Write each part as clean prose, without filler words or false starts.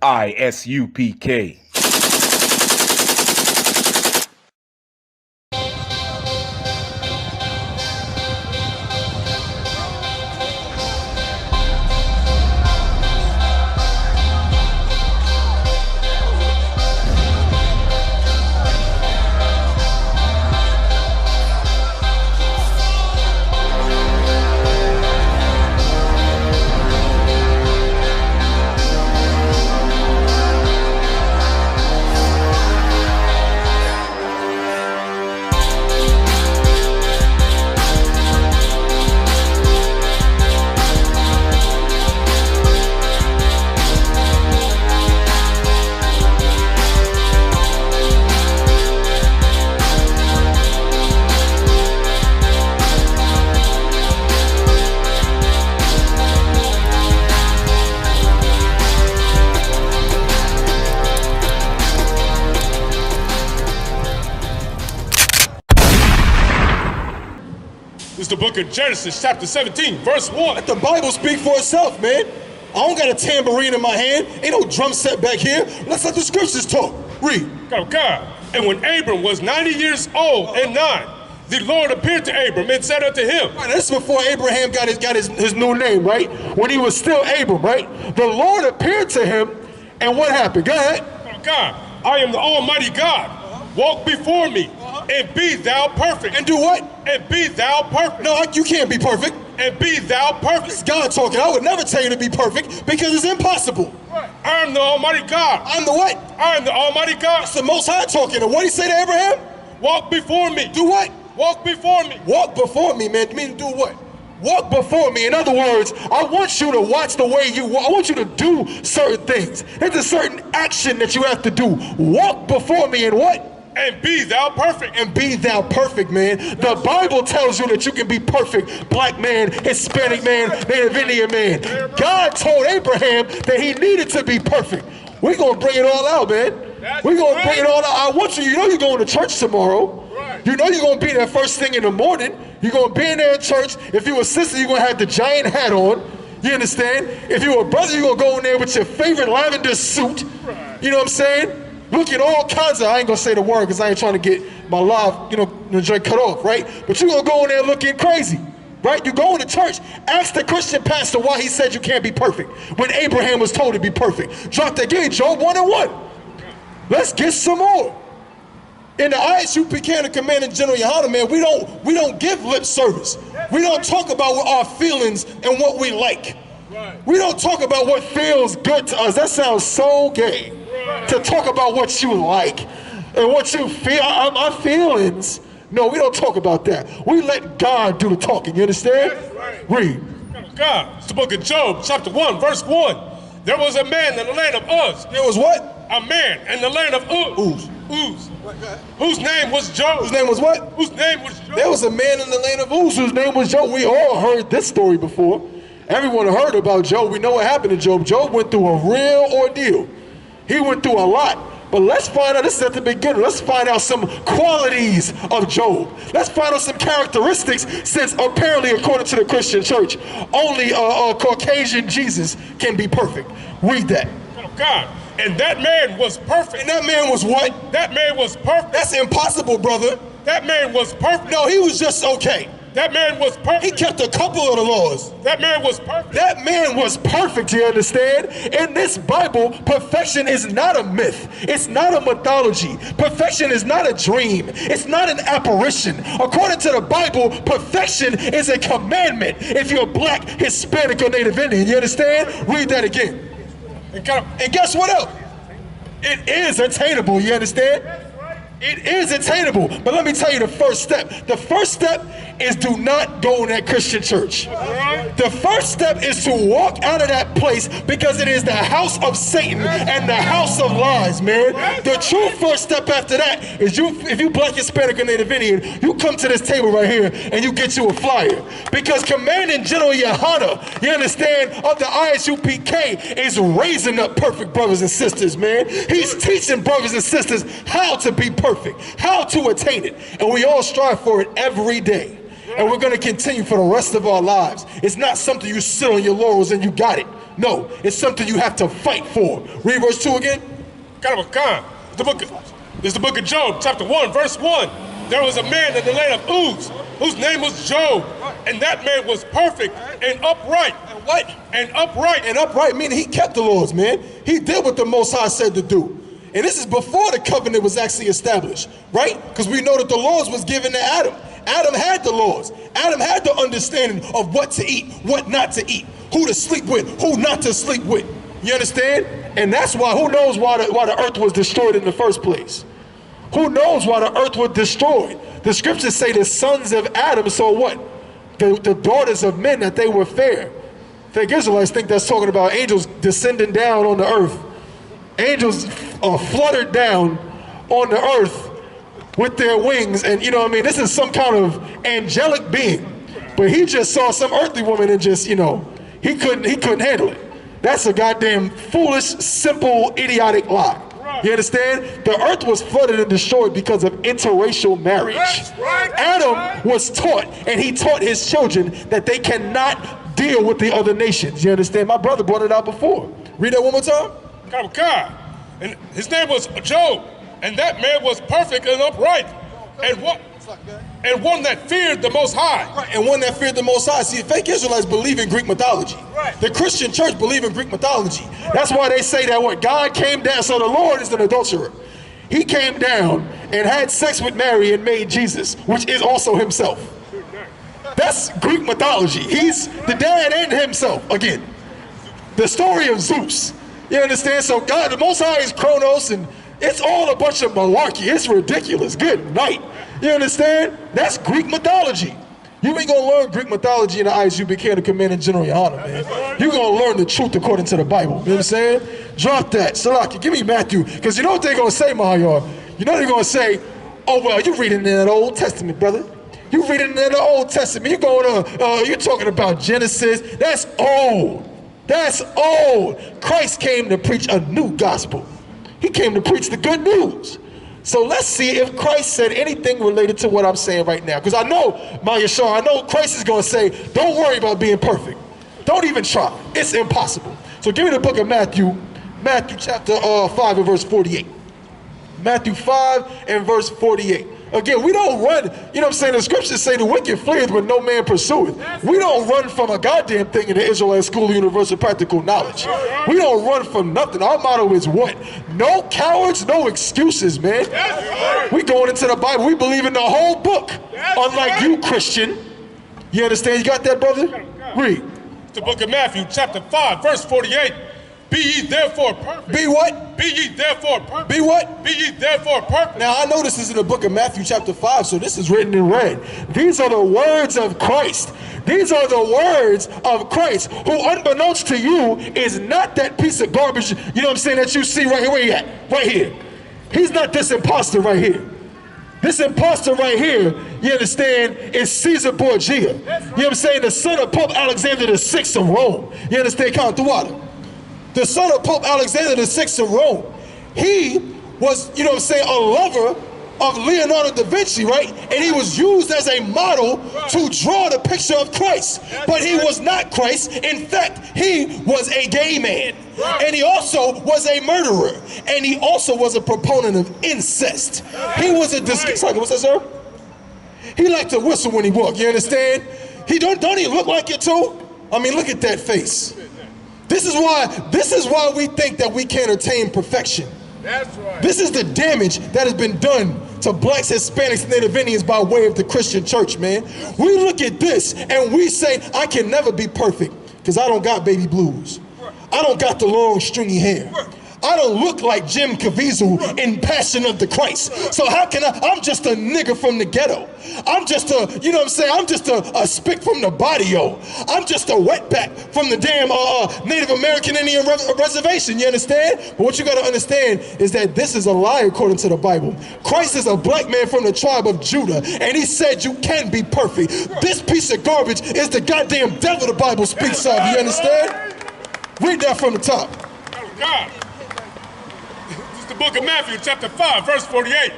I.S.U.P.K. It's the book of Genesis, chapter 17, verse 1. Let the Bible speak for itself, man. I don't got a tambourine in my hand. Ain't no drum set back here. Let's let the scriptures talk. Read. God. And when Abram was 90 years old and 9, the Lord appeared to Abram and said unto him. Right, this is before Abraham got his new name, right? When he was still Abram, right? The Lord appeared to him, and what happened? Go ahead. God, I am the Almighty God. Walk before me, and be thou perfect. And do what? And be thou perfect. No, you can't be perfect. And be thou perfect. It's God talking. I would never tell you to be perfect because it's impossible. Right. I am the Almighty God. I'm the what? I am the Almighty God. It's the Most High talking. And what did he say to Abraham? Walk before me. Do what? Walk before me. Walk before me, man. Mean do what? Walk before me. In other words, I want you to watch the way you walk. I want you to do certain things. There's a certain action that you have to do. Walk before me and what? And be thou perfect. And be thou perfect, man. The Bible tells you that you can be perfect. Black man, Hispanic man, Native Indian man. God told Abraham that he needed to be perfect. We're going to bring it all out, man. We're going to bring it all out. I want you, you know you're going to church tomorrow. You know you're going to be there first thing in the morning. You're going to be in there in church. If you're a sister, you're going to have the giant hat on. You understand? If you're a brother, you're going to go in there with your favorite lavender suit. You know what I'm saying? Looking all kinds of, I ain't gonna say the word because I ain't trying to get my live, joint cut off, right? But you're gonna go in there looking crazy, right? You go into church, ask the Christian pastor why he said you can't be perfect when Abraham was told to be perfect. Drop that, give me Job 1 and 1. Let's get some more. In the I.S.U.P.K. and the Commanding General Yahanna, man, we don't give lip service. We don't talk about our feelings and what we like. We don't talk about what feels good to us. That sounds so gay. To talk about what you like and what you feel, our feelings. No, we don't talk about that. We let God do the talking, you understand? Read. God, it's the book of Job, chapter 1, verse 1. There was a man in the land of Uz. There was what? A man in the land of Uz. Uz. Whose name was Job. Whose name was what? Whose name was Job. There was a man in the land of Uz whose name was Job. We all heard this story before. Everyone heard about Job. We know what happened to Job. Job went through a real ordeal. He went through a lot. But let's find out, this is at the beginning, let's find out some qualities of Job. Let's find out some characteristics, since apparently, according to the Christian church, only a Caucasian Jesus can be perfect. Read that. Oh, God. And that man was perfect. And that man was what? That man was perfect. That's impossible, brother. That man was perfect. No, he was just okay. That man was perfect. He kept a couple of the laws. That man was perfect. That man was perfect, you understand? In this Bible, perfection is not a myth. It's not a mythology. Perfection is not a dream. It's not an apparition. According to the Bible, perfection is a commandment if you're black, Hispanic, or Native Indian. You understand? Read that again. And guess what else? It is attainable, you understand? It is attainable, but let me tell you the first step. The first step is do not go in that Christian church. The first step is to walk out of that place, because it is the house of Satan and the house of lies, man. The true first step after that is if you black, Hispanic, or Native Indian, you come to this table right here and you get you a flyer. Because Commanding General Yahanna, you understand, of the I.S.U.P.K. is raising up perfect brothers and sisters, man. He's teaching brothers and sisters how to be perfect, how to attain it. And we all strive for it every day. And we're going to continue for the rest of our lives. It's not something you sit on your laurels and you got it. No, it's something you have to fight for. Read verse 2 again. Kind of a con. This is the book of Job, chapter 1, verse 1. There was a man in the land of Uz, whose name was Job, and that man was perfect and upright. And what? And upright. And upright meaning he kept the laws, man. He did what the Most High said to do. And this is before the covenant was actually established, right? Because we know that the laws was given to Adam. Adam had the laws. Adam had the understanding of what to eat, what not to eat, who to sleep with, who not to sleep with. You understand? And that's why, who knows why the earth was destroyed in the first place? Who knows why the earth was destroyed? The scriptures say the sons of Adam saw what? The daughters of men, that they were fair. Fake Israelites think that's talking about angels descending down on the earth. Angels fluttered down on the earth with their wings, and you know what I mean? This is some kind of angelic being. But he just saw some earthly woman and just, you know, he couldn't handle it. That's a goddamn foolish, simple, idiotic lie. You understand? The earth was flooded and destroyed because of interracial marriage. Adam was taught, and he taught his children that they cannot deal with the other nations. You understand? My brother brought it out before. Read that one more time. God. And his name was Job, and that man was perfect and upright, and one that feared the Most High. Right, and one that feared the Most High. See, fake Israelites believe in Greek mythology. Right. The Christian church believe in Greek mythology. Right. That's why they say that what God came down, so the Lord is an adulterer. He came down and had sex with Mary and made Jesus, which is also himself. That's Greek mythology. He's the dad and himself again. The story of Zeus. You understand? So God, the Most High is Kronos, and it's all a bunch of malarkey. It's ridiculous. Good night. You understand? That's Greek mythology. You ain't gonna learn Greek mythology in the I.S.U.P.K, the command in GEN.YAHANNA, man. You're gonna learn the truth according to the Bible. You know what I'm saying? Drop that. Salaki, give me Matthew. Because you know what they're gonna say, Mahayar? You know they're gonna say, oh, well, you're reading in the Old Testament, brother. You're reading in the Old Testament. You're going you're talking about Genesis. That's old. That's old. Christ came to preach a new gospel. He came to preach the good news. So let's see if Christ said anything related to what I'm saying right now. Because I know, Maya Shaw, I know Christ is going to say, don't worry about being perfect. Don't even try. It's impossible. So give me the book of Matthew, Matthew chapter 5 and verse 48. Matthew 5 and verse 48. Again, we don't run, you know what I'm saying? The scriptures say the wicked fleeth when no man pursueth. We don't run from a goddamn thing in the Israelite School of Universal Practical Knowledge. We don't run from nothing. Our motto is what? No cowards, no excuses, man. We going into the Bible. We believe in the whole book. Unlike you, Christian. You understand? You got that, brother? Read. The book of Matthew, chapter 5, verse 48. Be ye therefore perfect. Be what? Be ye therefore perfect. Be what? Be ye therefore perfect. Now I know this is in the book of Matthew chapter 5, so this is written in red. These are the words of Christ. These are the words of Christ, who unbeknownst to you is not that piece of garbage, you know what I'm saying, that you see right here. Where he at? Right here. He's not this imposter right here. This imposter right here, you understand, is Caesar Borgia. You know what I'm saying? The son of Pope Alexander VI of Rome. You understand? Count the water. The son of Pope Alexander VI of Rome. He was, you know what I'm saying, a lover of Leonardo da Vinci, right? And he was used as a model to draw the picture of Christ. But he was not Christ. In fact, he was a gay man. And he also was a murderer. And he also was a proponent of incest. He was a disgusting, what's that, sir? He liked to whistle when he walked, you understand? Don't he look like it too? I mean, look at that face. This is why we think that we can't attain perfection. That's right. This is the damage that has been done to blacks, Hispanics, and Native Indians by way of the Christian church, man. We look at this and we say, I can never be perfect because I don't got baby blues. I don't got the long stringy hair. I don't look like Jim Caviezel in Passion of the Christ. So how can I'm just a nigga from the ghetto. I'm just a, you know what I'm saying, I'm just a spick from the barrio. I'm just a wetback from the damn Native American Indian reservation, you understand? But what you gotta understand is that this is a lie according to the Bible. Christ is a black man from the tribe of Judah, and he said you can be perfect. This piece of garbage is the goddamn devil the Bible speaks of, you understand? Read that from the top. God. Book of Matthew, chapter 5, verse 48.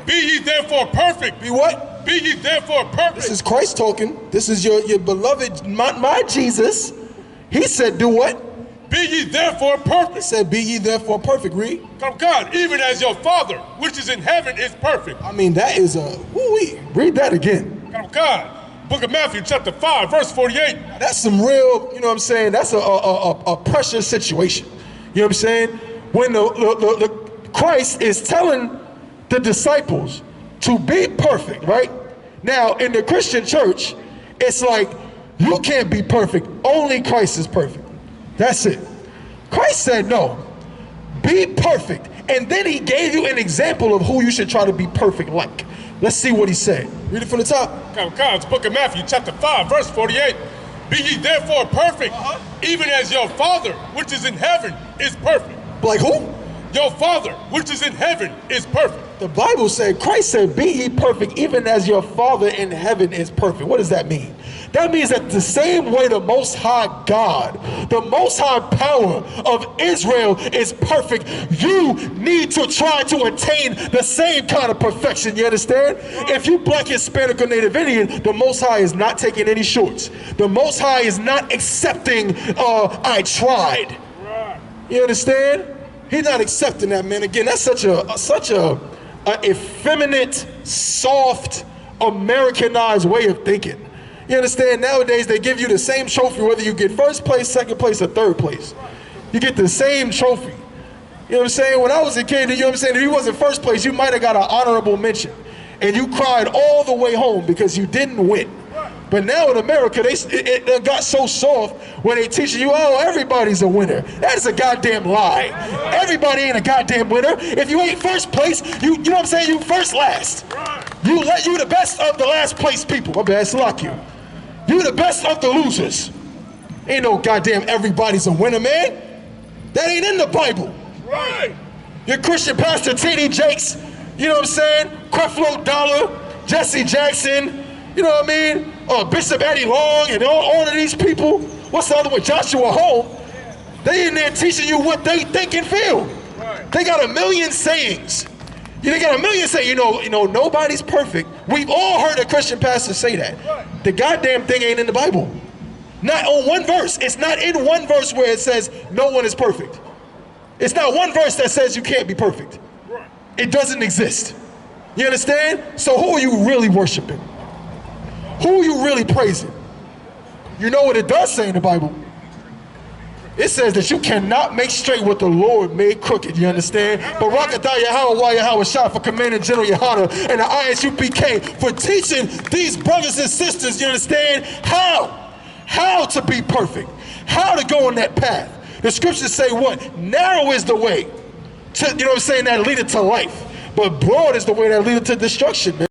Be ye therefore perfect. Be what? Be ye therefore perfect. This is Christ talking. This is your beloved, my Jesus. He said, do what? Be ye therefore perfect. It said, be ye therefore perfect. Read. Come God, even as your Father, which is in heaven, is perfect. I mean, that is a, woo-wee. Read that again. Come God. Book of Matthew, chapter 5, verse 48. That's some real, you know what I'm saying? That's a pressure situation. You know what I'm saying? When the Christ is telling the disciples to be perfect, right? Now, in the Christian church, it's like, you can't be perfect. Only Christ is perfect. That's it. Christ said, no, be perfect. And then he gave you an example of who you should try to be perfect like. Let's see what he said. Read it from the top. God's book of Matthew, chapter 5, verse 48. Be ye therefore perfect, even as your Father, which is in heaven, is perfect. Like who? Your Father, which is in heaven, is perfect. The Bible said, Christ said, be ye perfect, even as your Father in heaven is perfect. What does that mean? That means that the same way the Most High God, the Most High power of Israel is perfect, you need to try to attain the same kind of perfection, you understand? If you black, Hispanic, or Native Indian, the Most High is not taking any shorts. The Most High is not accepting, I tried. You understand? He's not accepting that, man. Again, that's such a effeminate, soft, Americanized way of thinking. You understand? Nowadays, they give you the same trophy whether you get first place, second place, or third place. You get the same trophy. You know what I'm saying? When I was a kid, you know what I'm saying? If you wasn't first place, you might have got an honorable mention. And you cried all the way home because you didn't win. But now in America, it got so soft when they teaching you, oh, everybody's a winner. That is a goddamn lie. Everybody ain't a goddamn winner. If you ain't first place, you know what I'm saying? You first last. You the best of the last place people. My bad, lock you. You the best of the losers. Ain't no goddamn everybody's a winner, man. That ain't in the Bible. Right. Your Christian pastor, T.D. Jakes, you know what I'm saying? Creflo Dollar, Jesse Jackson, you know what I mean? Bishop Eddie Long and all of these people. What's the other one? Joshua Holm. They in there teaching you what they think and feel. Right. They got a million sayings. They got a million sayings. You know, nobody's perfect. We've all heard a Christian pastor say that. Right. The goddamn thing ain't in the Bible. Not on one verse. It's not in one verse where it says no one is perfect. It's not one verse that says you can't be perfect. Right. It doesn't exist. You understand? So who are you really worshiping? Who are you really praising? You know what it does say in the Bible? It says that you cannot make straight what the Lord made crooked, you understand? Barakatah Yahweh Shah for Commanding General Yahanna and the I.S.U.P.K for teaching these brothers and sisters, you understand, how to be perfect, how to go on that path. The scriptures say what? Narrow is the way to, you know what I'm saying, that leadeth to life, but broad is the way that leadeth to destruction, man.